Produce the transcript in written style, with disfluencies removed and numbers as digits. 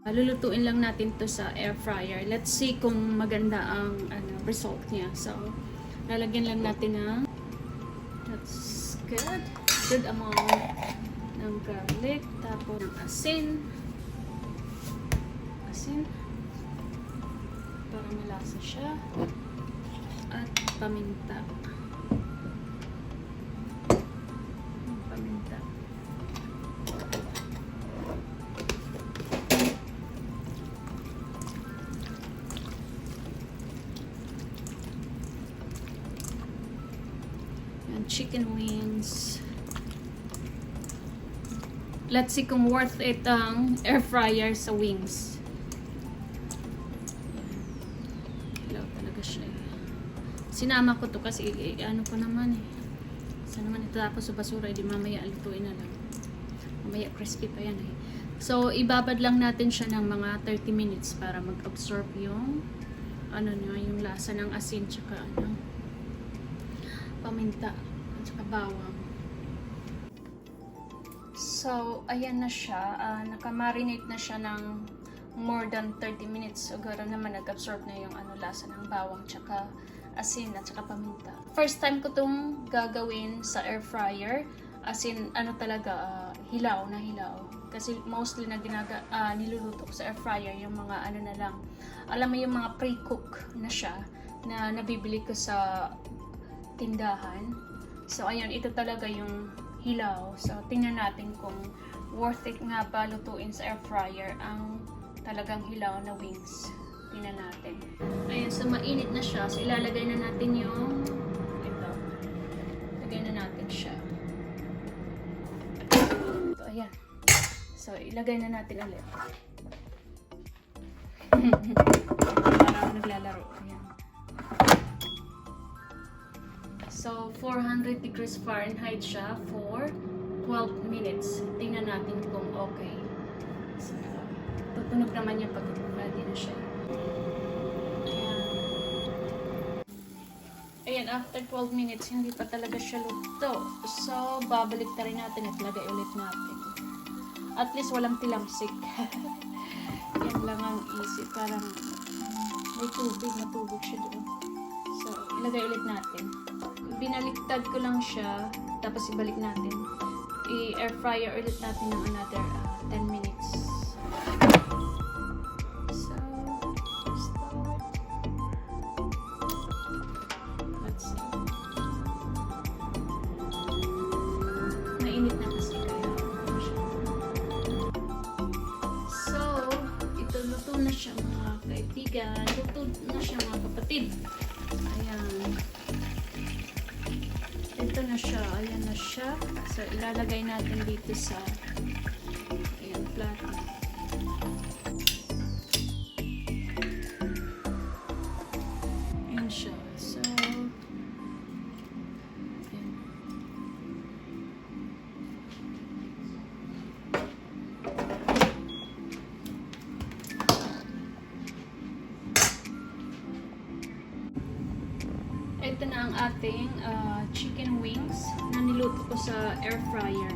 Lulutuin lang natin to sa air fryer. Let's see kung maganda ang result niya. So, lalagyan lang natin ng that's good. Good amount ng garlic. Tapos ng asin. Asin. Para malasa siya. At paminta. Paminta. Chicken wings. Let's see kung worth it ang air fryer sa wings. Hilaw talaga siya. Sinama ko to kasi ano ko naman eh. Saan naman ito tapos sa basura, di mamaya lutuin na lang. Mamaya crispy pa yan eh. So ibabad lang natin siya ng mga 30 minutes para mag-absorb yung ano niya, yung lasa ng asin tsaka paminta at saka bawang. So, ayan na siya. Nakamarinate na siya ng more than 30 minutes. So, gano'n naman nag-absorb na yung lasa ng bawang tsaka asin at saka paminta. First time ko itong gagawin sa air fryer. As in, talaga, hilaw na hilaw. Kasi mostly na niluluto ko sa air fryer yung mga na lang. Alam mo yung mga pre-cook na siya na nabibili ko sa tindahan. So, ayun, ito talaga yung hilaw. So, tingnan natin kung worth it nga ba lutuin sa air fryer ang talagang hilaw na wings. Tingnan natin. Ayun, so mainit na siya. So, ilalagay na natin yung ito. Lagay na natin siya. So, ayan. So, ilagay na natin ulit. Parang naglalaro. Ayan. So, 400 degrees Fahrenheit siya for 12 minutes. Tingnan natin kung okay. So, tutunog naman yung pag ready na siya. Ayan, after 12 minutes, hindi pa talaga siya luto. So, babalik na rin natin at lagay ulit natin. At least walang tilamsik. Yan lang ang easy. Parang may tubig, matubig siya doon. So, ilagay ulit natin. Binaliktad ko lang siya, tapos ibalik natin. I-air fryer ulit natin ng another 10 minutes. So, start. Let's see. Mainit na kasi kaya. So, ito luto na siya mga kaibigan. Luto na siya mga kapatid. Ayan. Ito na siya. Ayan na siya. So, ilalagay natin dito sa ayan, plato. Ayan siya. So, ayan. Ito na ang ating chicken wings na niluto ko sa air fryer.